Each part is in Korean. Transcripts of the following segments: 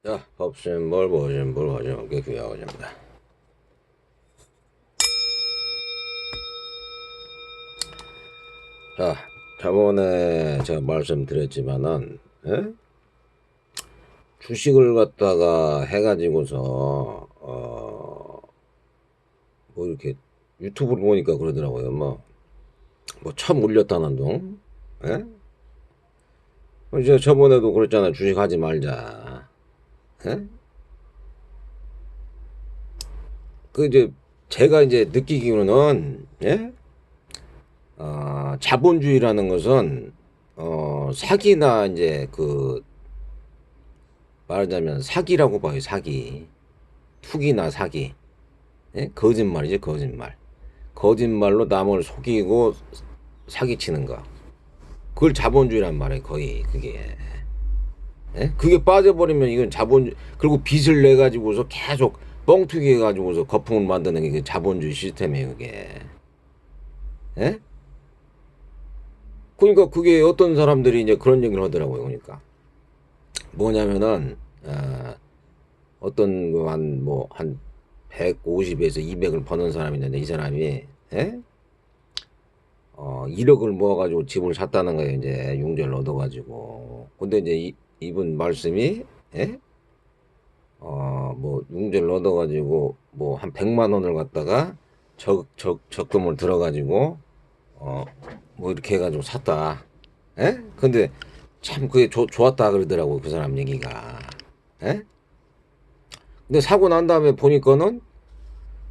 자, 법신 뭘 보신 뭘 하시는 게 귀하고입니다. 자, 저번에 제가 말씀드렸지만은 주식을 갖다가 해가지고서 뭐 이렇게 유튜브를 보니까 그러더라고요. 뭐 처음 올렸다는 둥, 예? 이제 저번에도 그랬잖아. 주식 하지 말자. 예? 그 이제 제가 이제 느끼기로는 자본주의라는 것은 사기나 이제 말하자면 사기라고 봐요. 사기, 투기나 사기, 거짓말이죠. 거짓말로 남을 속이고 사기치는 거. 그걸 자본주의란 말이에요. 거의 그게. 그게 빠져버리면 이건 자본주의. 그리고 빚을 내 가지고서 계속 뻥튀기 해가지고서 거품을 만드는 게 자본주의 시스템이에요. 그게. 예? 그러니까 그게 어떤 사람들이 이제 그런 얘기를 하더라고요. 그러니까 뭐냐면은 어떤 한 150에서 200을 버는 사람이 있는데 이 사람이 1억을 모아가지고 집을 샀다는 거예요. 이제 융자를 얻어가지고. 근데 이제 이분 말씀이 뭐 융자를 얻어가지고 뭐 한 100만 원을 갖다가 적금을 들어가지고 뭐 이렇게 해가지고 샀다. 근데 참 그게 좋았다 그러더라고 그 사람 얘기가. 에? 근데 사고 난 다음에 보니까는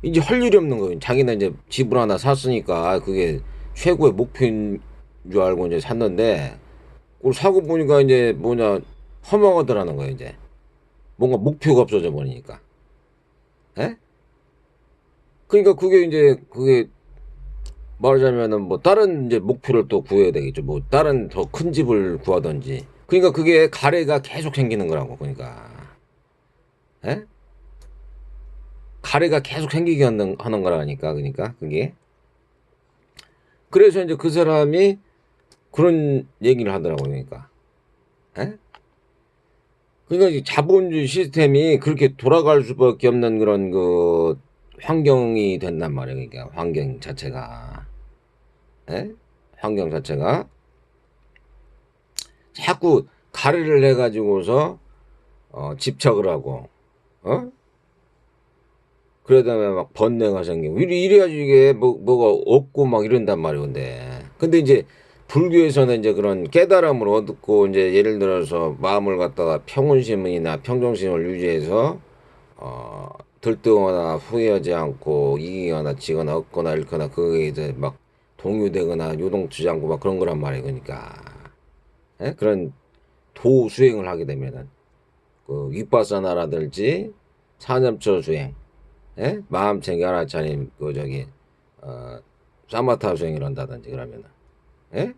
이제 할 일이 없는 거예요. 자기는 이제 집을 하나 샀으니까 그게 최고의 목표인 줄 알고 이제 샀는데 그걸 사고 보니까 이제 허망하더라는 거예요. 이제 뭔가 목표가 없어져 버리니까. 에? 그러니까 그게 말하자면은 뭐 다른 이제 목표를 또 구해야 되겠죠. 뭐 다른 더 큰 집을 구하든지. 그러니까 그게 가래가 계속 생기는 거라고. 그러니까 에? 가래가 계속 생기게 하는 거라니까. 그러니까 그게. 그래서 이제 그 사람이 그런 얘기를 하더라고요. 그러니까. 에? 그러니까 이 자본주의 시스템이 그렇게 돌아갈 수밖에 없는 그런 그 환경이 된단 말이에요. 그러니까 환경 자체가. 에? 환경 자체가 자꾸 가래를 해가지고서 집착을 하고 그러다가 막 번뇌가 생기고 이래야지 이게 뭐가 없고 막 이런단 말이에요. 근데 이제 불교에서는 이제 그런 깨달음을 얻고 이제 예를 들어서 마음을 갖다가 평온심이나 평정심을 유지해서 들뜨거나 후회하지 않고 이기거나 지거나 얻거나 잃거나 그게 이제 막 동요되거나 요동치지 않고 막 그런 거란 말이에요. 그러니까 그런 도 수행을 하게 되면은 그 윗바사나라든지 사념처 수행, 마음 챙겨 하나 차림 그 저기 어, 사마타 수행을 한다든지 그러면은 예?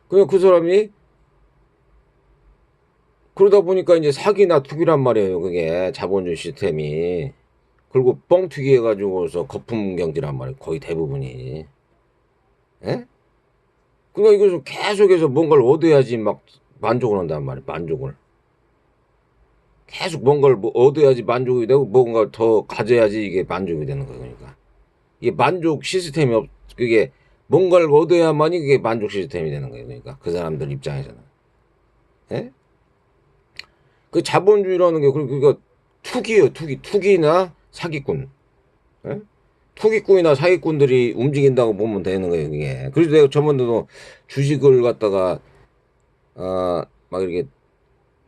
그냥 그 사람이 그러다 보니까 이제 사기나 투기란 말이에요. 그게 자본주의 시스템이. 그리고 뻥튀기 해가지고서 거품 경제란 말이에요. 거의 대부분이. 예? 그러니까 이것을 계속해서 뭔가를 얻어야지 막 만족을 한단 말이에요. 만족을. 계속 뭔가를 뭐 얻어야지 만족이 되고 뭔가 더 가져야지 이게 만족이 되는 거예요. 그러니까 이게 만족 시스템이 그게 뭔가를 얻어야만이 그게 만족 시스템이 되는 거예요. 그러니까 그 사람들 입장에서는. 예? 그 자본주의라는 게 그러니까 투기예요. 투기나 사기꾼. 예? 투기꾼이나 사기꾼들이 움직인다고 보면 되는 거예요. 그게. 그래서 내가 저번에도 주식을 갖다가 막 이렇게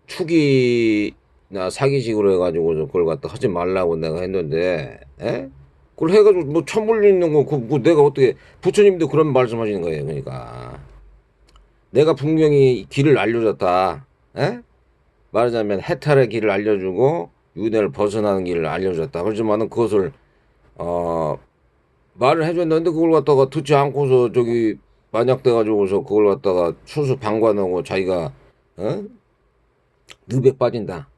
투기나 사기식으로 해가지고 그걸 갖다 하지 말라고 내가 했는데, 그걸 해가지고 뭐 처물리는 거, 내가 어떻게 부처님도 그런 말씀하시는 거예요. 그러니까 내가 분명히 길을 알려줬다. 말하자면 해탈의 길을 알려주고 유대를 벗어나는 길을 알려줬다. 그렇지만은 그것을 어 말을 해줬는데 그걸 갖다가 듣지 않고서 저기 만약돼가지고서 그걸 갖다가 수수방관하고 자기가 어? 늪에 빠진다.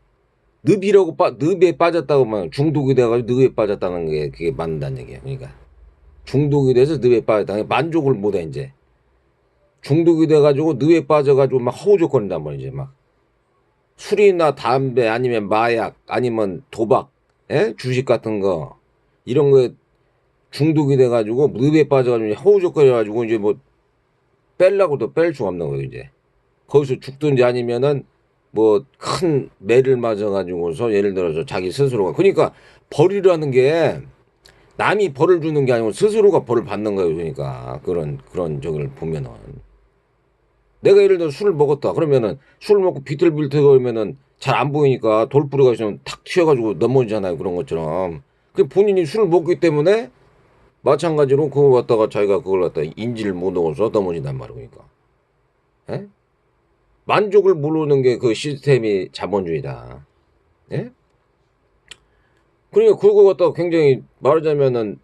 늪에 빠졌다고 막 중독이 돼가지고 늪에 빠졌다는 게 그게 맞는다는 얘기야. 그러니까 중독이 돼서 늪에 빠졌다. 만족을 못해 이제. 중독이 돼가지고 늪에 빠져가지고 막 허우적거린단 말이지 막. 술이나 담배 아니면 마약 아니면 도박, 예? 주식 같은 거 이런 거에 중독이 돼가지고 늪에 빠져가지고 허우적거려가지고 이제 뭐 뺄라고도 뺄 수가 없는 거예요 이제. 거기서 죽든지 아니면은 뭐 큰 매를 맞아가지고서 예를 들어서 자기 스스로가 그러니까 벌이라는 게 남이 벌을 주는 게 아니고 스스로가 벌을 받는 거예요. 그러니까 그런 저기를 보면은 내가 예를 들어 술을 먹었다 그러면은 술 먹고 비틀비틀거리면은 잘 안 보이니까 돌부리가 있으면 탁 튀어가지고 넘어지잖아요. 그런 것처럼 그 본인이 술을 먹기 때문에 마찬가지로 그걸 갖다가 자기가 그걸 갖다 인지를 못하고서 넘어진단 말이에요. 그러니까 예? 만족을 모르는 게 그 시스템이 자본주의다. 예? 그러니까 그거 갖다가 굉장히 말하자면은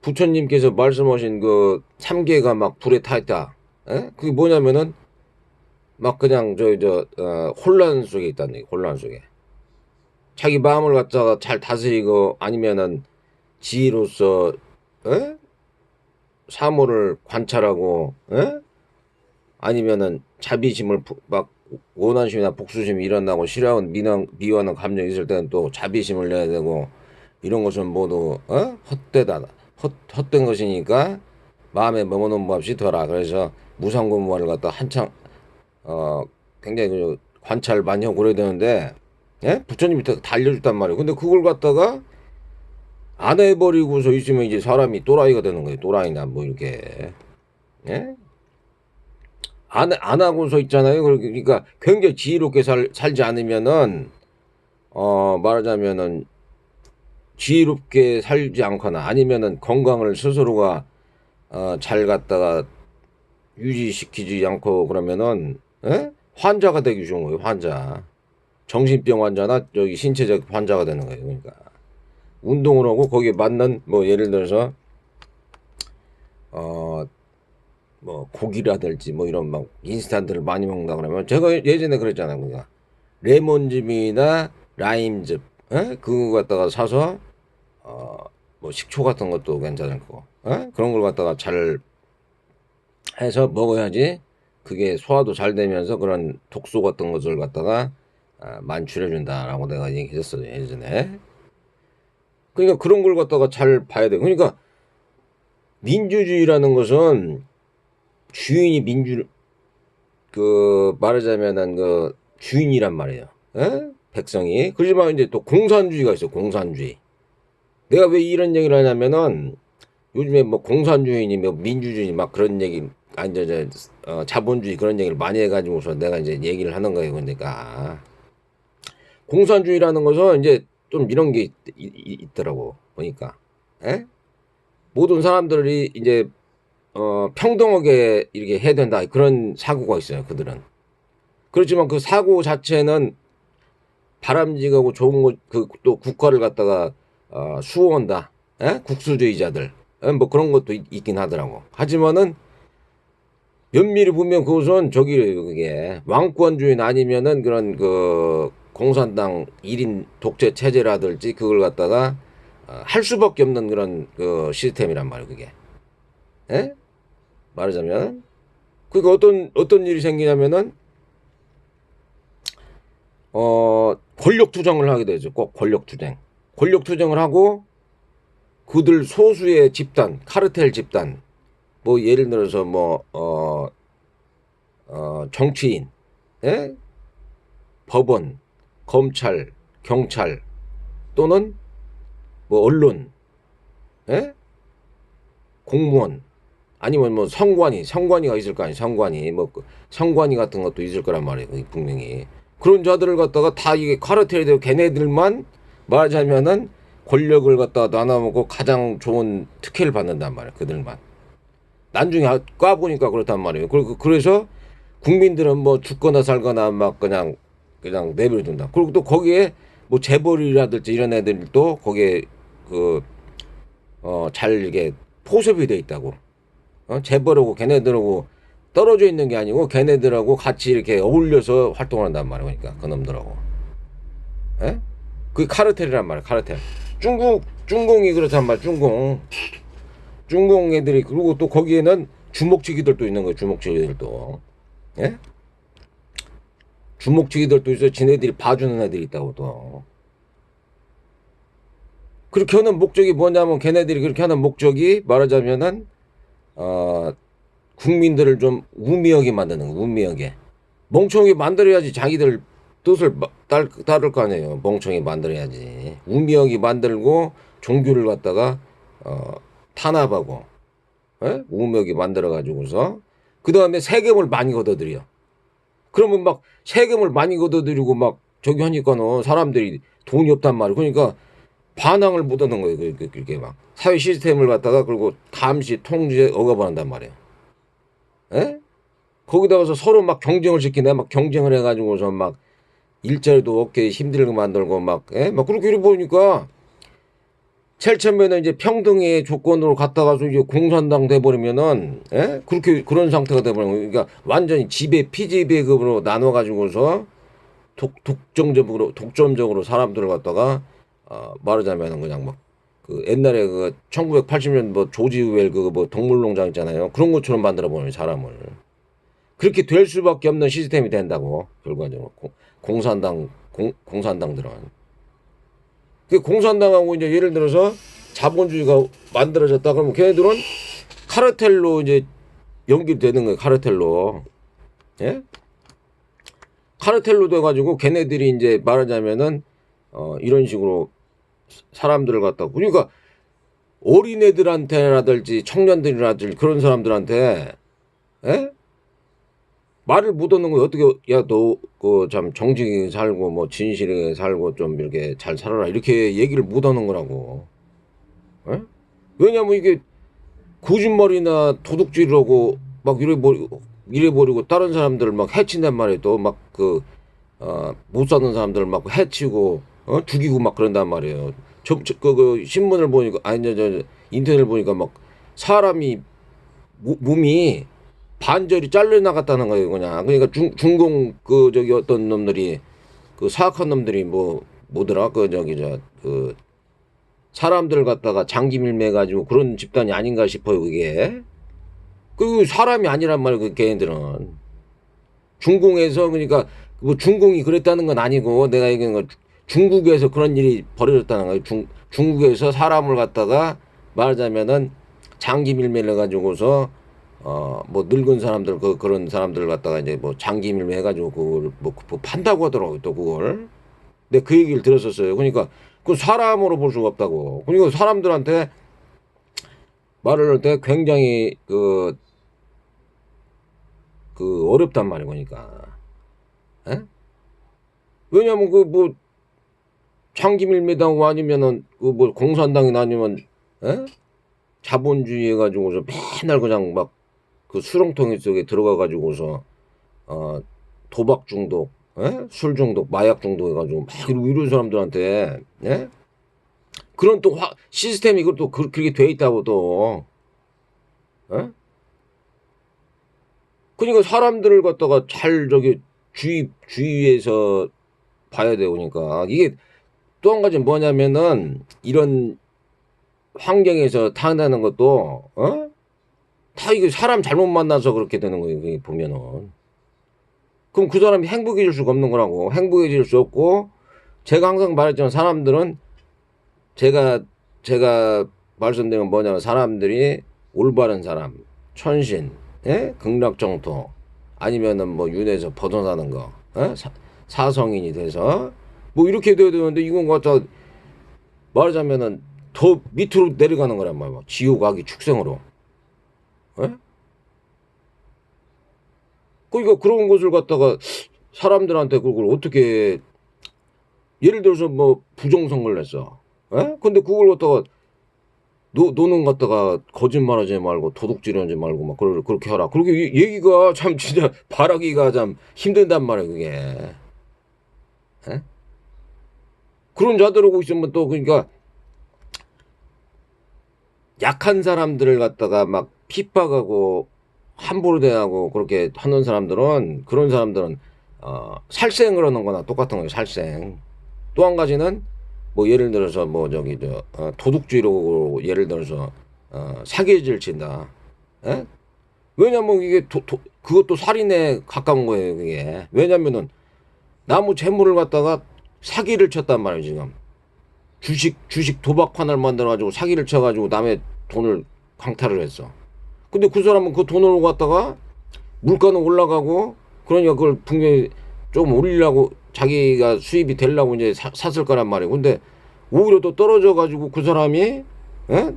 부처님께서 말씀하신 그 3계가 막 불에 타 있다. 예? 그게 뭐냐면은 막 그냥 혼란 속에 있다는 얘기. 혼란 속에 자기 마음을 갖다가 잘 다스리고 아니면은 지혜로서 예? 사물을 관찰하고 예? 아니면은 자비심을 막 원한심이나 복수심이 일어나고 싫어하는 미워하는 감정이 있을 때는 또 자비심을 내야 되고 이런 것은 모두 헛되다 헛된 것이니까 마음에 머무는 법 없이 둬라. 그래서 무상고무화를 갖다 한창 굉장히 관찰 많이 하고 그래야 되는데 예? 부처님이 다 알려줬단 말이에요. 근데 그걸 갖다가 안 해버리고서 있으면 이제 사람이 또라이가 되는 거예요. 또라이나 뭐 이렇게 예? 안 하고서 있잖아요. 그러니까 굉장히 지혜롭게 살지 않으면은 말하자면은 지혜롭게 살지 않거나 아니면은 건강을 스스로가 잘 갖다가 유지시키지 않고 그러면은 예? 환자가 되기 쉬운 거예요. 환자. 정신병 환자나 저기 신체적 환자가 되는 거예요. 그러니까 운동을 하고 거기에 맞는 뭐 예를 들어서 뭐 고기라든지 뭐 이런 막 인스턴트를 많이 먹는다 그러면 제가 예전에 그랬잖아요. 그러니까 레몬즙이나 라임즙 그거 갖다가 사서 뭐 식초 같은 것도 괜찮고 그런 걸 갖다가 잘 해서 먹어야지 그게 소화도 잘 되면서 그런 독소 같은 것을 갖다가 만출해 준다라고 내가 얘기했었어요 예전에. 그러니까 그런 걸 갖다가 잘 봐야 돼. 그러니까 민주주의라는 것은 주인이 말하자면은 그 주인이란 말이에요. 백성이. 그렇지만 이제 또 공산주의가 있어. 공산주의. 내가 왜 이런 얘기를 하냐면은 요즘에 뭐 공산주의니 뭐 민주주의 막 그런 얘기 아니 자본주의 그런 얘기를 많이 해가지고서 내가 이제 얘기를 하는 거예요. 그러니까 공산주의라는 것은 이제 좀 이런 게 있더라고 보니까 모든 사람들이 이제 평등하게 이렇게 해야 된다 그런 사고가 있어요. 그들은. 그렇지만 그 사고 자체는 바람직하고 좋은 것, 또 국가를 갖다가 수호한다. 국수주의자들. 뭐 그런 것도 있긴 하더라고. 하지만은 면밀히 보면 그것은 그게 왕권주의나 아니면은 그런 그 공산당 1인 독재 체제라든지 그걸 갖다가 할 수밖에 없는 그런 그 시스템이란 말이에요. 그게. 말하자면 그러니까 어떤 일이 생기냐면은 권력 투쟁을 하게 되죠. 꼭 권력 투쟁을 하고 그들 소수의 집단, 카르텔 집단, 뭐 예를 들어서 뭐 정치인, 법원, 검찰, 경찰 또는 뭐 언론, 공무원 아니면 뭐 성관이가 있을 거 아니에요. 성관이 뭐 성관이 같은 것도 있을 거란 말이에요. 분명히 그런 자들을 갖다가 다 이게 카르텔이 되고 걔네들만 말하자면은 권력을 갖다가 나눠먹고 가장 좋은 특혜를 받는단 말이에요. 그들만 나중에 까보니까 그렇단 말이에요. 그래서 국민들은 뭐 죽거나 살거나 막 그냥 내버려둔다. 그리고 또 거기에 뭐 재벌이라든지 이런 애들도 거기에 잘 이게 포섭이 돼 있다고. 재벌하고 걔네들하고 떨어져 있는 게 아니고 걔네들하고 같이 이렇게 어울려서 활동을 한단 말이에요. 그러니까 그놈들하고. 그게 카르텔이란 말이에요. 카르텔. 중공이 그렇단 말이에요. 중공 애들이. 그리고 또 거기에는 주먹치기들도 있는 거예요. 주먹치기들도. 주먹치기들도 있어. 지네들이 봐주는 애들이 있다고 또. 그렇게 하는 목적이 뭐냐면 걔네들이 그렇게 하는 목적이 말하자면은 국민들을 좀 우미하게 만드는 거. 우미하게. 멍청하게 만들어야지 자기들 뜻을 따를 거 아니에요. 멍청하게 만들어야지. 우미하게 만들고 종교를 갖다가 탄압하고 우미하게 만들어가지고서 그 다음에 세금을 많이 걷어들여. 그러면 막 세금을 많이 걷어들이고 막 저기 하니까는 사람들이 돈이 없단 말이에요. 그러니까 반항을 못 하는 거예요. 그렇게 막 사회 시스템을 갖다가 그리고 감시 통제 억압한단 말이에요. 에? 거기다가서 서로 막 경쟁을 시키네. 막 경쟁을 해가지고서 막 일자리도 없게 힘들게 만들고 막 그렇게 이래 보니까 제일 처음에는 이제 평등의 조건으로 갔다가서 이제 공산당 돼버리면은 그렇게 그런 상태가 돼버리는 거예요. 그러니까 완전히 지배 피지배급으로 나눠가지고서 독점적으로 사람들을 갖다가 말하자면은 그냥 막 그 옛날에 그 1980년 뭐 조지 우웰 그 뭐 동물농장 있잖아요. 그런 것처럼 만들어 버려요 사람을. 그렇게 될 수밖에 없는 시스템이 된다고 결과적으로 공산당들은. 그 공산당하고 이제 예를 들어서 자본주의가 만들어졌다 그러면 걔네들은 카르텔로 이제 연결되는 거예요. 카르텔로. 예? 카르텔로 돼가지고 걔네들이 이제 말하자면은 이런 식으로 사람들을 갖다 그러니까 어린애들한테라든지 청년들이라든지 그런 사람들한테 말을 못 얻는 거야. 어떻게 야 너 그 참 정직하게 살고 뭐 진실하게 살고 좀 이렇게 잘 살아라 이렇게 얘기를 못 하는 거라고. 왜냐면 이게 거짓말이나 도둑질을 하고 막 이래버리고 다른 사람들을 막 해친단 말이에요. 또 막 못 사는 사람들을 막 해치고 죽이고 막 그런단 말이에요. 그 신문을 보니까 아니 저 인터넷을 보니까 막 사람이 몸이 반절이 잘려나갔다는 거예요, 그냥. 그러니까 중공 그 저기 어떤 놈들이 그 사악한 놈들이 뭐더라 그 저기 그 사람들을 갖다가 장기 밀매가지고 그런 집단이 아닌가 싶어요, 그게. 그 사람이 아니란 말이에요, 그 걔네들은. 중공에서 그러니까 뭐 중공이 그랬다는 건 아니고 내가 얘기하는 건 중국에서 그런 일이 벌어졌다는 거예요. 중국에서 사람을 갖다가 말하자면은 장기 밀매를 해가지고서 뭐 늙은 사람들 그런 사람들을 갖다가 이제 뭐 장기 밀매 해가지고 그걸 뭐 판다고 하더라고요. 또 그걸. 근데 그 얘기를 들었었어요. 그러니까 그 사람으로 볼 수가 없다고. 그러니까 사람들한테 말을 할 때 굉장히 그 어렵단 말이에요. 그러니까. 왜냐면 그 뭐 장기 밀매당하고 아니면은 그 뭐 공산당이나 아니면 자본주의 해가지고서 맨날 그냥 막 그 수렁통에 속에 들어가 가지고서 도박 중독, 술 중독, 마약 중독 해가지고 막 이런 사람들한테 그런 또 시스템이 또 그렇게 돼 있다고 또. 그러니까 사람들을 갖다가 잘 저기 주의해서 봐야 되고 그러니까 이게 또 한 가지 뭐냐면은 이런 환경에서 태어나는 것도 다 이게 사람 잘못 만나서 그렇게 되는 거예요. 보면은. 그럼 그 사람이 행복해질 수가 없는 거라고. 행복해질 수 없고 제가 항상 말했지만 사람들은 제가 말씀드린 건 뭐냐면 사람들이 올바른 사람, 천신, 극락정토 아니면은 뭐 윤회에서 벗어나는 거, 사성인이 돼서 뭐 이렇게 돼야 되는데 이건 갖다 말하자면은 더 밑으로 내려가는 거란 말이야. 지옥 악의 축생으로. 그러니까 그런 것을 갖다가 사람들한테 그걸 어떻게 예를 들어서 뭐 부정선거를 했어. 근데 그걸 갖다가 노는 갖다가 거짓말하지 말고 도둑질하지 말고 막 그렇게 하라. 그렇게 얘기가 참 진짜 바라기가 참 힘든단 말이야 그게. 그런 자들하고 있으면 또 그러니까 약한 사람들을 갖다가 막 핍박하고 함부로 대하고 그렇게 하는 사람들은 그런 사람들은 살생을 하는 거나 똑같은 거예요. 살생. 또 한 가지는 뭐 예를 들어서 뭐 저기 도둑질로 예를 들어서 사기를 친다. 왜냐면 이게 그것도 살인에 가까운 거예요. 그게. 왜냐면은 나무 재물을 갖다가 사기를 쳤단 말이에요, 지금. 주식 도박판을 만들어가지고 사기를 쳐가지고 남의 돈을 강탈을 했어. 근데 그 사람은 그 돈을 갖다가 물가는 올라가고 그러니까 그걸 분명히 좀 올리려고 자기가 수입이 되려고 이제 샀을 거란 말이에요. 근데 오히려 또 떨어져가지고 그 사람이 에?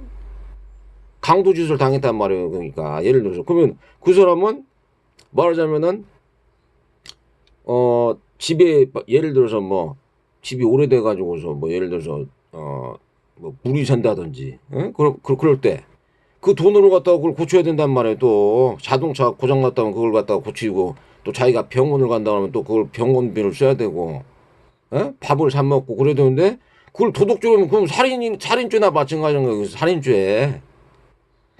강도짓을 당했단 말이에요. 그러니까 예를 들어서 그러면 그 사람은 말하자면은 집에 예를 들어서 뭐 집이 오래돼 가지고서 뭐 예를 들어서 뭐 물이 샌다든지 그럴 때 그 돈으로 갖다가 그걸 고쳐야 된단 말이에요. 또 자동차 고장 났다면 그걸 갖다가 고치고 또 자기가 병원을 간다 그러면 또 그걸 병원비를 써야 되고 밥을 사 먹고 그래야 되는데 그걸 도둑질하면 그럼 살인죄나 마찬가지인 거예요. 살인죄.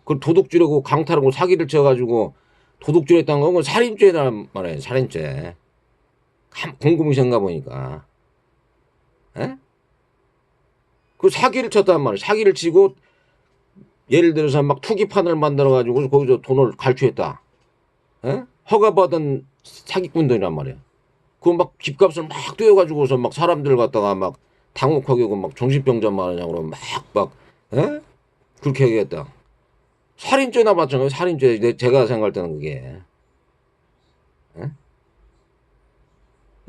그걸 도둑질하고 강탈하고 사기를 쳐가지고 도둑질했다는 건 살인죄란 말이에요. 살인죄. 공공신가 보니까. 에? 그 사기를 쳤단 말이에요. 사기를 치고 예를 들어서 막 투기판을 만들어가지고 거기서 돈을 갈취했다. 에? 허가받은 사기꾼들이란 말이에요. 그 막 집값을 막 뛰어가지고서 막 사람들 갖다가 막 당혹하게 하고 막 정신병자 말하냐고 막 에? 그렇게 하겠다. 살인죄나 마찬가지 살인죄. 제가 생각할 때는 그게. 에?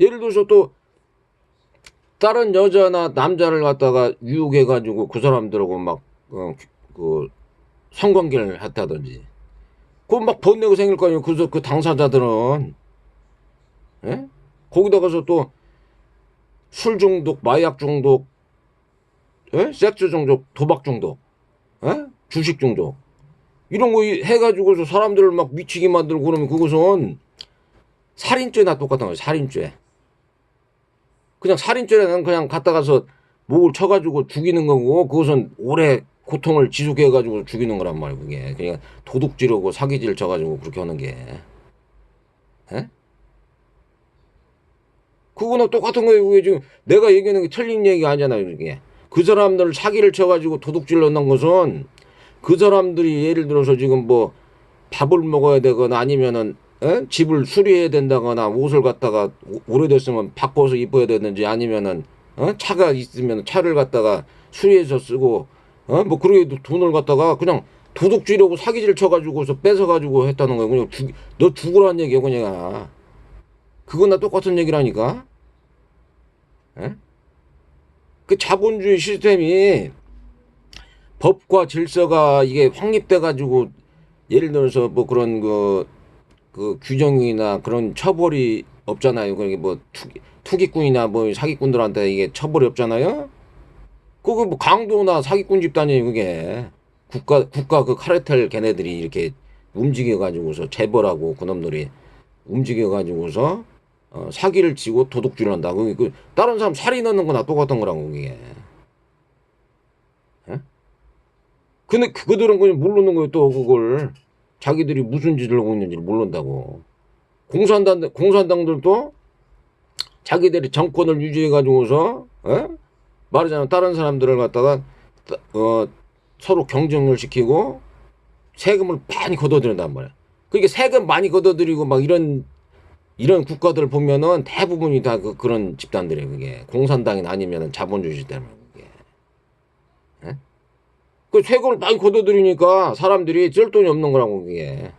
예를 들어서 또 다른 여자나 남자를 갖다가 유혹해가지고 그 사람들하고 막 그 성관계를 했다든지 그건 막 번뇌가 생길 거 아니에요. 그 당사자들은 에? 거기다가서 또 술 중독, 마약 중독, 섹스 중독, 도박 중독, 주식 중독 이런 거 해가지고서 사람들을 막 미치게 만들고 그러면 그것은 살인죄나 똑같은 거예요. 살인죄. 그냥 살인죄는 그냥 갖다가서 목을 쳐가지고 죽이는 거고 그것은 오래 고통을 지속해가지고 죽이는 거란 말이에요. 그게 그냥 도둑질하고 사기질 쳐가지고 그렇게 하는 게 에? 그거나 똑같은 거예요. 그게 지금 내가 얘기하는 게 틀린 얘기가 아니잖아요. 이게 그 사람들 사기를 쳐가지고 도둑질 넣는 것은 그 사람들이 예를 들어서 지금 뭐 밥을 먹어야 되거나 아니면은 집을 수리해야 된다거나 옷을 갖다가 오래됐으면 바꿔서 입어야 되는지 아니면은 차가 있으면 차를 갖다가 수리해서 쓰고 뭐 그러게 돈을 갖다가 그냥 도둑질하고 사기질 쳐가지고서 뺏어가지고 했다는 거예요. 그냥 너 죽으라는 얘기야 그냥. 그거나 똑같은 얘기라니까. 에? 그 자본주의 시스템이 법과 질서가 이게 확립돼 가지고 예를 들어서 뭐 그런 그 규정이나 그런 처벌이 없잖아요. 그게 뭐 투기꾼이나 뭐 사기꾼들한테 이게 처벌이 없잖아요. 그거 뭐 강도나 사기꾼 집단이에요. 그게 국가 그 카르텔 걔네들이 이렇게 움직여 가지고서 재벌하고 그놈들이 움직여 가지고서 사기를 치고 도둑질을 한다. 그 다른 사람 살인하는 거나 똑같은 거라고 그게. 예? 근데 그들은 그냥 모르는 거예요. 또 그걸 자기들이 무슨 짓을 하고 있는지를 모른다고. 공산당들도 자기들이 정권을 유지해 가지고서 말하자면 다른 사람들을 갖다가 서로 경쟁을 시키고 세금을 많이 걷어들인단 말이야. 그러니까 세금 많이 걷어들이고 막 이런 국가들 보면은 대부분이 다 그런 집단들이에요. 그게 공산당이나 아니면 자본주의 때문에 그게. 예? 그 세금을 많이 걷어들이니까 사람들이 쓸 돈이 없는 거라고 그게.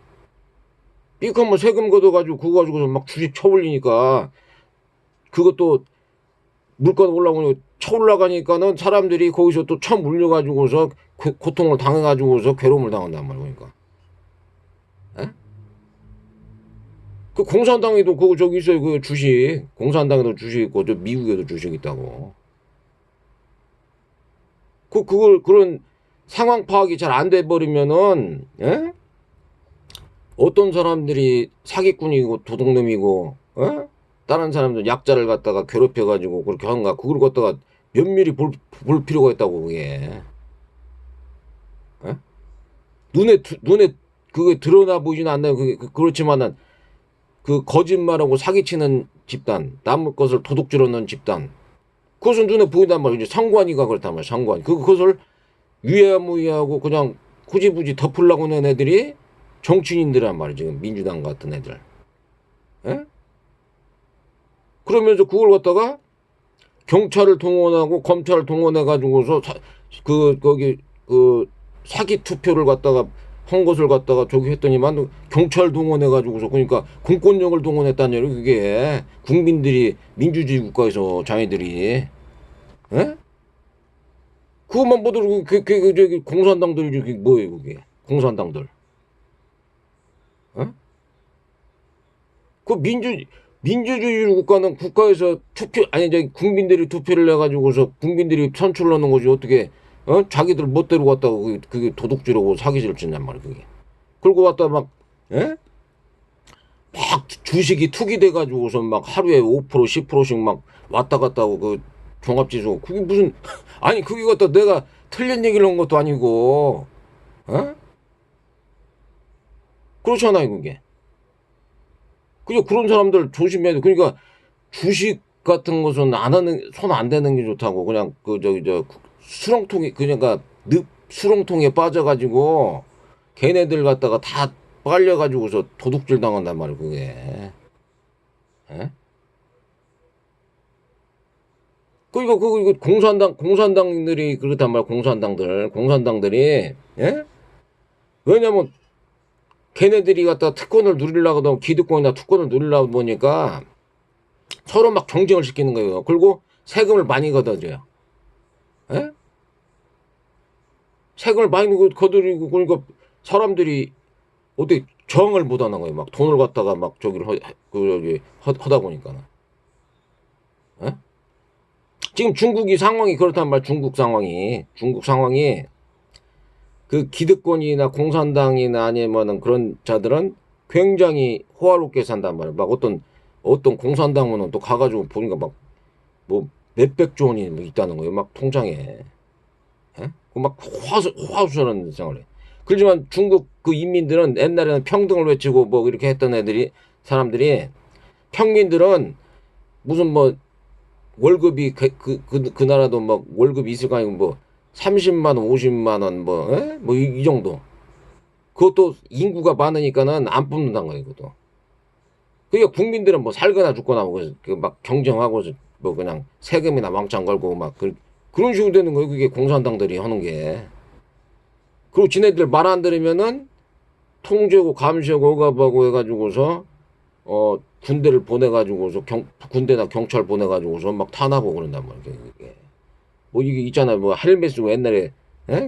삐끗 세금 걷어가지고 그거 가지고서 막 주식 쳐올리니까 그것도 물가 올라오고 쳐올라가니까는 사람들이 거기서 또 쳐물려가지고서 고통을 당해가지고서 괴로움을 당한단 말이야. 그러니까. 예? 그 공산당에도 그거 저기 있어요. 그 주식. 공산당에도 주식 있고 저 미국에도 주식 있다고. 그걸 그런 상황 파악이 잘 안 돼 버리면은 어떤 사람들이 사기꾼이고 도둑놈이고 다른 사람들 약자를 갖다가 괴롭혀 가지고 그렇게 하는가 그걸 갖다가 면밀히 볼 필요가 있다고 그게. 에? 눈에 그게 드러나 보이진 않나요. 그렇지만은 그 거짓말하고 사기치는 집단, 남의 것을 도둑질하는 집단, 그것은 눈에 보인단 말이죠. 상관이가 그렇단 말이야. 상관이. 그것을 유야무야하고 그냥 후지부지 덮으려고 하는 애들이 정치인들이란 말이야. 지금 민주당 같은 애들. 에? 그러면서 그걸 갖다가 경찰을 동원하고 검찰을 동원해 가지고서 거기 사기 투표를 갖다가 한 것을 갖다가 저기 했더니만 경찰 동원해 가지고서 그러니까 공권력을 동원했다는 얘기 그게 국민들이 민주주의 국가에서 자기들이 에? 그것만 보더라도 저기 공산당들이 저기 뭐예요 그게 공산당들 어? 그 민주주의 국가는 국가에서 저기 국민들이 투표를 해가지고서 국민들이 선출하는 거지 어떻게 자기들 멋대로 갖다가 그게 도둑질하고 사기질 짓냔 말이야 그게. 그러고 갖다 막 예? 막 주식이 투기돼가지고서 막 하루에 5% 10%씩 막 왔다 갔다 하고 그 종합지수 그게 무슨 아니 그게 갖다 내가 틀린 얘기를 한 것도 아니고 어? 그렇잖아요 그게. 그냥 그런 사람들 조심해야 돼. 그러니까 주식 같은 것은 안 하는, 손 안 대는 게 좋다고. 그냥 수렁통에, 그러니까 수렁통에 빠져가지고 걔네들 갖다가 다 빨려가지고서 도둑질 당한단 말이야, 그게. 예? 그러니까 이거 공산당들이 그렇단 말이야, 공산당들이. 예? 왜냐면 걔네들이 갖다 특권을 누리려고 하다 기득권이나 특권을 누리려고 보니까 서로 막 경쟁을 시키는 거예요. 그리고 세금을 많이 걷어들여요. 에? 세금을 많이 걷어들이고 그러니까 사람들이 어떻게 정을 못 하는 거예요. 막 돈을 갖다가 막 하다 보니까는. 에? 지금 중국이 상황이 그렇단 말이야. 중국 상황이 그 기득권이나 공산당이나 아니면은 그런 자들은 굉장히 호화롭게 산단 말이야. 막 어떤 공산당은 또 가가지고 보니까 막 뭐 몇백조 원이 뭐 있다는 거예요. 막 통장에. 예? 막 호화수선한 생활을 해. 그렇지만 중국 그 인민들은 옛날에는 평등을 외치고 뭐 이렇게 했던 사람들이 평민들은 무슨 뭐 월급이 그 나라도 막 월급이 있을 거 아니고 뭐 30만 원, 50만 원, 뭐 이 정도. 그것도 인구가 많으니까는 안 뽑는다는 거예요, 그것도. 그러니까 국민들은 뭐 살거나 죽거나 막 경쟁하고 뭐 그냥 세금이나 왕창 걸고 막 그런 식으로 되는 거예요, 그게 공산당들이 하는 게. 그리고 지네들 말 안 들으면은 통제하고 감시하고 억압하고 해가지고서 군대를 보내가지고서 군대나 경찰 보내가지고서 막 탄압하고 그런단 말이에요, 그게. 뭐 이게 있잖아요. 뭐 헬멧 쓰고 옛날에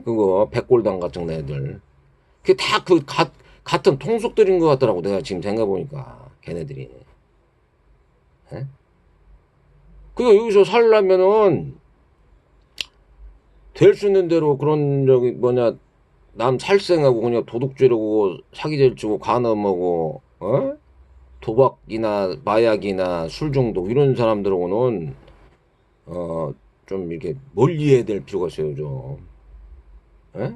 그거 백골당 같은 애들. 그게 다 같은 통속들인 것 같더라고. 내가 지금 생각해 보니까 걔네들이. 예? 그러니까 여기서 살려면은 될 수 있는 대로 그런 저기 남 살생하고 그냥 도둑질하고 사기질 치고 간음하고 도박이나 마약이나 술 중독 이런 사람들하고는 좀 이렇게 멀리 해야 될 필요가 있어요, 좀. 예?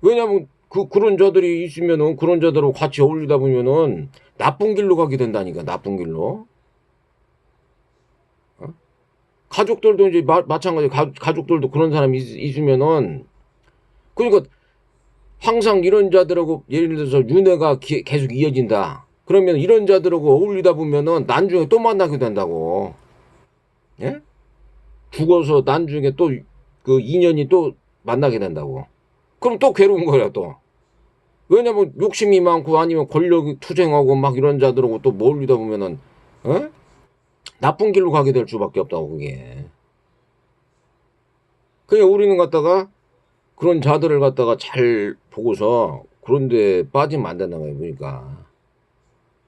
왜냐면 그런 자들이 있으면은 그런 자들하고 같이 어울리다 보면은 나쁜 길로 가게 된다니까, 나쁜 길로. 어? 가족들도 이제 마찬가지 가족들도 그런 사람이 있으면은 그러니까 항상 이런 자들하고 예를 들어서 윤회가 계속 이어진다. 그러면 이런 자들하고 어울리다 보면은 나중에 또 만나게 된다고. 예? 죽어서 나중에 또 그 인연이 또 만나게 된다고. 그럼 또 괴로운 거야 또. 왜냐면 욕심이 많고 아니면 권력 투쟁하고 막 이런 자들하고 또 몰리다 보면은 나쁜 길로 가게 될 수밖에 없다고 그게. 그냥 우리는 갖다가 그런 자들을 갖다가 잘 보고서 그런데 빠지면 안 된다는 거예요. 그러니까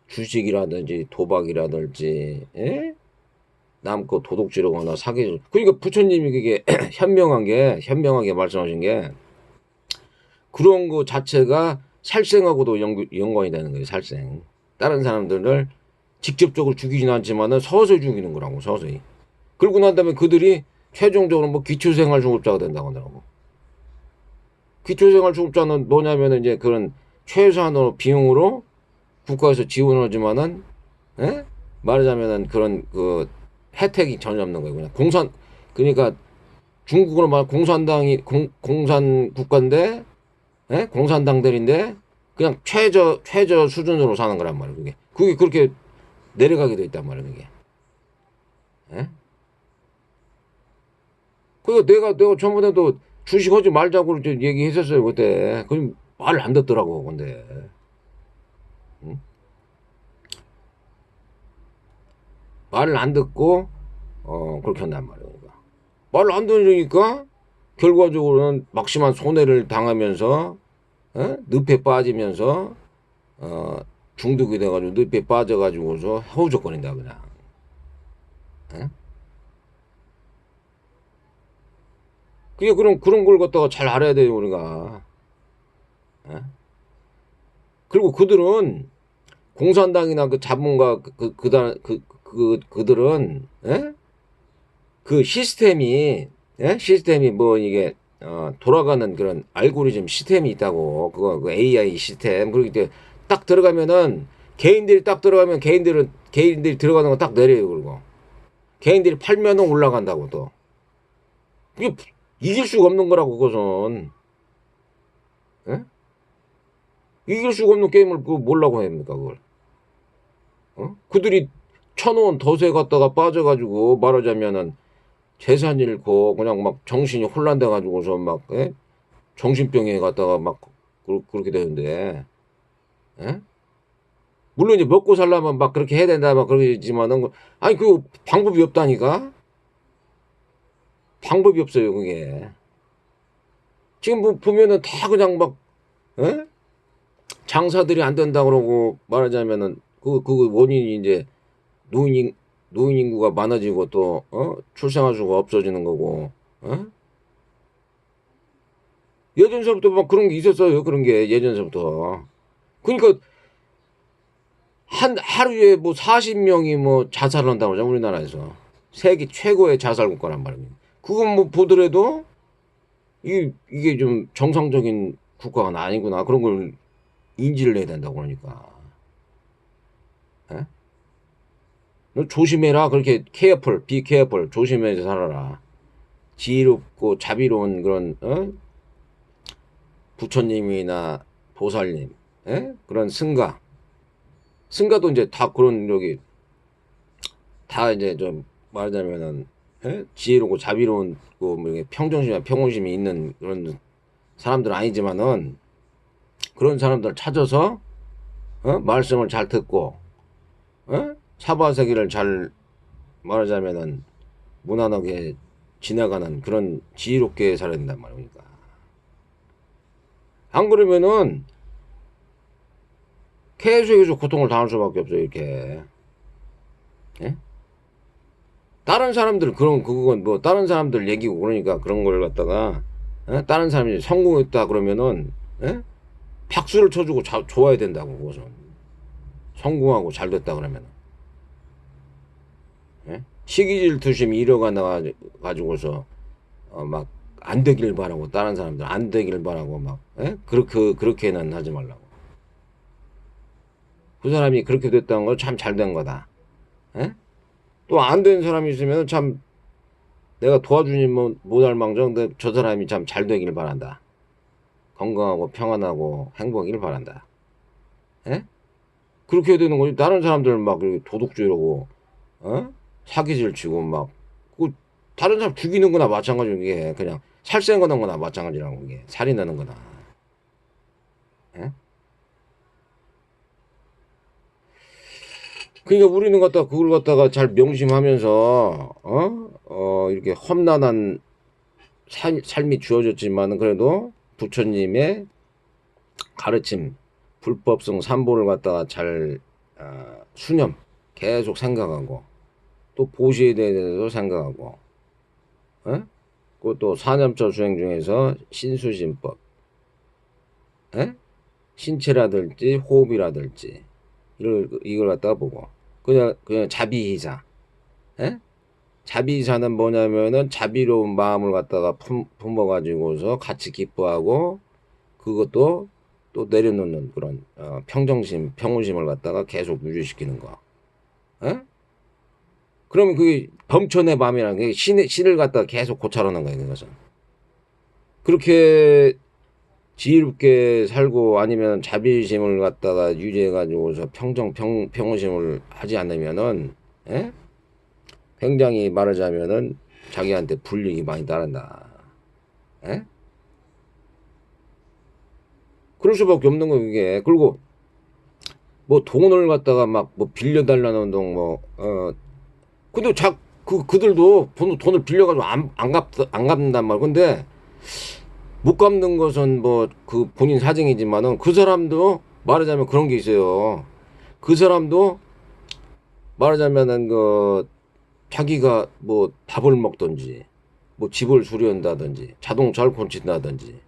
주식이라든지 도박이라든지 남거 도둑질하거나 사기. 그러니까 부처님이 그게 현명하게 말씀하신 게 그런 거 자체가 살생하고도 연관이 되는 거예요. 살생. 다른 사람들을 직접적으로 죽이진 않지만은 서서히 죽이는 거라고, 서서히. 그러고 난 다음에 그들이 최종적으로 뭐 기초생활수급자가 된다고 하더라고. 기초생활수급자는 뭐냐면은 이제 그런 최소한으로 비용으로 국가에서 지원을 하지만은 말하자면은 그런 혜택이 전혀 없는 거예요. 그냥 그러니까 중국으로 말 공산 국가인데, 공산당들인데, 그냥 최저 수준으로 사는 거란 말이에요. 그게 그렇게 내려가게 돼 있단 말이야, 그게. 예? 그니까 내가 저번에도 주식하지 말자고 얘기했었어요, 그때. 그럼 말을 안 듣더라고, 근데. 응? 말을 안 듣고, 그렇게 한단 말이야, 그러니까. 말을 안 들으니까, 결과적으로는 막심한 손해를 당하면서, 늪에 빠지면서, 어, 중독이 돼가지고 늪에 빠져가지고서 허우적거린다, 그냥. 예? 그게 그런 걸 갖다가 잘 알아야 돼요, 우리가. 예? 그리고 그들은 공산당이나 그 자본가 그들은 예? 그 시스템이 시스템이 뭐 이게 돌아가는 그런 알고리즘 시스템이 있다고 그거 그 AI 시스템 그렇기 때문에 딱 들어가면은 개인들이 딱 들어가면 개인들이 들어가는 거 딱 내려요 그리고 개인들이 팔면은 올라간다고 또 이게 이길 수가 없는 거라고 그것은 예? 이길 수가 없는 게임을 그 뭐라고 합니까 그걸 그들이 쳐놓은 덫에 갔다가 빠져가지고 말하자면은 재산 잃고 그냥 막 정신이 혼란돼 가지고서 막 정신병에 갔다가 막 그렇게 되는데 예? 물론 이제 먹고 살려면 막 그렇게 해야 된다 막 그러지만은 아니 그 방법이 없다니까 방법이 없어요 그게 지금 뭐 보면은 다 그냥 막 예? 장사들이 안 된다 그러고 말하자면은 그 원인이 이제 노인 노인 인구가 많아지고 또 출생아 수가 없어지는 거고 예전서부터 막 그런 게 있었어요 그런 게 예전서부터 그러니까 한 하루에 뭐 40명이 뭐 자살을 한다고 그러죠 우리나라에서 세계 최고의 자살 국가란 말입니다. 그건 뭐 보더라도 이게 좀 정상적인 국가가 아니구나 그런 걸 인지를 해야 된다고 그러니까 에? 너 조심해라 그렇게 케어풀 비 케어풀 조심해서 살아라 지혜롭고 자비로운 그런 부처님이나 보살님 그런 승가도 이제 다 그런 여기 다 이제 좀 말하자면은 지혜롭고 자비로운 뭐 평정심이나 평온심이 있는 그런 사람들은 아니지만은 그런 사람들 찾아서 말씀을 잘 듣고 사바세계를 잘 말하자면은 무난하게 지나가는 그런 지혜롭게 살아야 된단 말입니까? 안 그러면은 계속 고통을 당할 수밖에 없어요 이렇게. 예? 다른 사람들 그건 뭐 다른 사람들 얘기고 그러니까 그런 걸 갖다가 다른 사람이 성공했다 그러면은 박수를 쳐주고 좋아야 된다고 그것은 성공하고 잘 됐다 그러면은 시기질투심 이러가 나와 가지고서 막 안 되길 바라고 다른 사람들 안 되길 바라고 막 그렇게는 하지 말라고 그 사람이 그렇게 됐다는 건 참 잘 된 거다. 또 안 된 사람이 있으면 참 내가 도와주니 뭐 못할망정 저 사람이 참 잘 되길 바란다. 건강하고 평안하고 행복이길 바란다. 에? 그렇게 해야 되는 거지. 다른 사람들 막 도둑질하고 사기질 치고 막 그 다른 사람 죽이는 거나 마찬가지로 이게 그냥 살생하는 거나 마찬가지라고 이게 살인하는 거나. 에? 그러니까 우리는 갖다 그걸 갖다가 잘 명심하면서 이렇게 험난한 삶이 주어졌지만은 그래도 부처님의 가르침 불법성 삼보를 갖다가 잘 수념 계속 생각하고 또 보시에 대해서 생각하고 그것도 사념처 수행 중에서 신수심법 신체라든지 호흡이라든지 이걸 갖다가 보고 그냥 자비희사 자비희사는 뭐냐면은 자비로운 마음을 갖다가 품어가지고서 같이 기뻐하고 그것도 또 내려놓는 그런 평정심 평온심을 갖다가 계속 유지시키는 거 그러면 그게 범천의 마음이라는 게 신을 갖다가 계속 고찰하는 거예요 그것은 그렇게 지혜롭게 살고 아니면 자비심을 갖다가 유지해가지고서 평온심을 하지 않으면은, 예? 굉장히 말하자면은 자기한테 불이익이 많이 따른다. 예? 그럴 수밖에 없는 거 그게. 그리고 뭐 돈을 갖다가 막 뭐 빌려달라는 운동 근데 그들도 돈을 빌려가지고 안 갚는단 말. 근데 못 갚는 것은 뭐 그 본인 사정이지만은 그 사람도 말하자면 그런 게 있어요. 그 사람도 말하자면은 자기가 뭐 밥을 먹든지 뭐 집을 수리한다든지 자동차를 고친다든지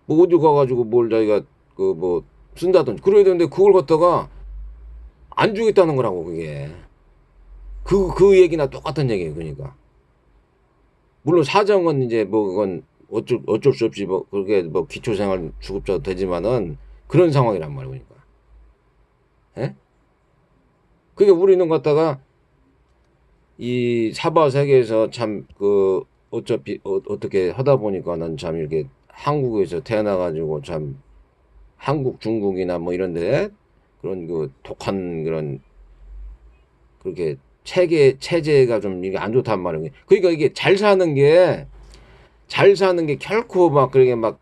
뭐 어디 가가지고 뭘 자기가 뭐 쓴다든지 그래야 되는데 그걸 갖다가 안 주겠다는 거라고 그게. 그 얘기나 똑같은 얘기예요. 그러니까 물론 사정은 이제 뭐 그건 어쩔 수 없이 뭐 그게 뭐 기초생활 주급자도 되지만은 그런 상황이란 말이에요. 그러니까 예? 그러니까 우리는 갖다가 이 사바 세계에서 참 어차피 어떻게 하다 보니까는 참 이렇게 한국에서 태어나가지고 참 한국 중국이나 뭐 이런데 그런 독한 그런 그렇게 체제가 좀 이게 안 좋단 말이에요. 그러니까 이게 잘 사는 게 결코 막 그렇게 막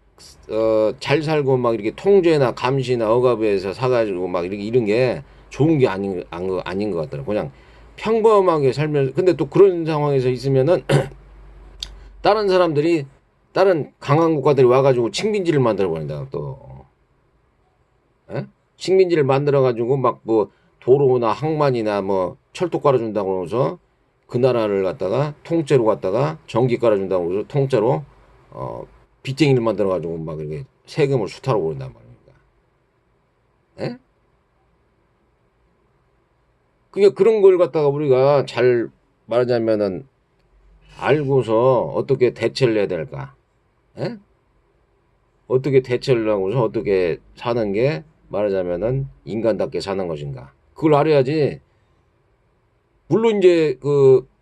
잘 살고 막 이렇게 통제나 감시나 억압에서 사가지고 막 이렇게 이런 게 좋은 게 아닌 것 같더라고. 그냥 평범하게 살면서 근데 또 그런 상황에서 있으면은 다른 사람들이 다른 강한 국가들이 와가지고 식민지를 만들어 버린다 또. 예? 식민지를 만들어 가지고 막 뭐 도로나 항만이나 뭐 철도 깔아준다고 그러면서 그 나라를 갖다가 통째로 갖다가 전기 깔아준다고 그러면서 통째로 어 빚쟁이를 만들어 가지고 막 이렇게 세금을 수탈로 버린단 말입니다. 예? 그러니까 그런 걸 갖다가 우리가 잘 말하자면은 알고서 어떻게 대처를 해야 될까? 예? 어떻게 대처를 하고서 어떻게 사는 게 말하자면은 인간답게 사는 것인가? 그걸 알아야지. 물론 이제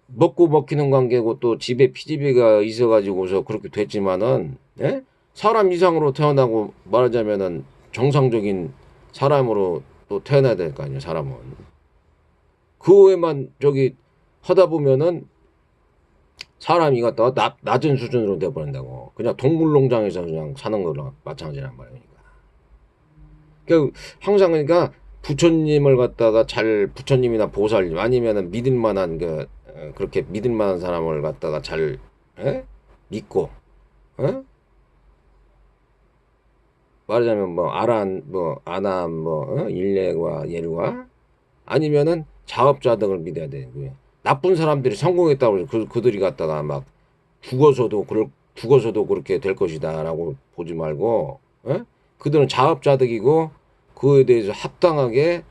먹고 먹히는 관계고 또 집에 피지비가 있어가지고서 그렇게 됐지만은 예? 사람 이상으로 태어나고 말하자면은 정상적인 사람으로 또 태어나야 될 거 아니에요. 사람은 그 외에만 저기 하다 보면은 사람이 갖다가 낮은 수준으로 돼버린다고. 그냥 동물농장에서 그냥 사는 거랑 마찬가지란 말이니까. 그러니까 항상 그러니까 부처님을 갖다가 잘 부처님이나 보살님 아니면은 믿을 만한 그렇게 믿을 만한 사람을 갖다가 잘 에? 믿고 에? 말하자면 뭐 아란 뭐 아남 뭐 일레과 예루가 아니면은 자업자 등을 믿어야 되는 거예요. 나쁜 사람들이 성공했다고 해서 그들이 갖다가 막 죽어서도 그렇게 될 것이다라고 보지 말고 에? 그들은 자업자득이고 그에 대해서 합당하게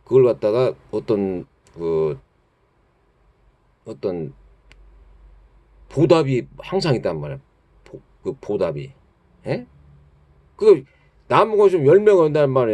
그걸 갖다가 어떤 보답이 항상 있단 말이야. 그 보답이. 예? 그 나무가 좀 열매가 온다는 말이야.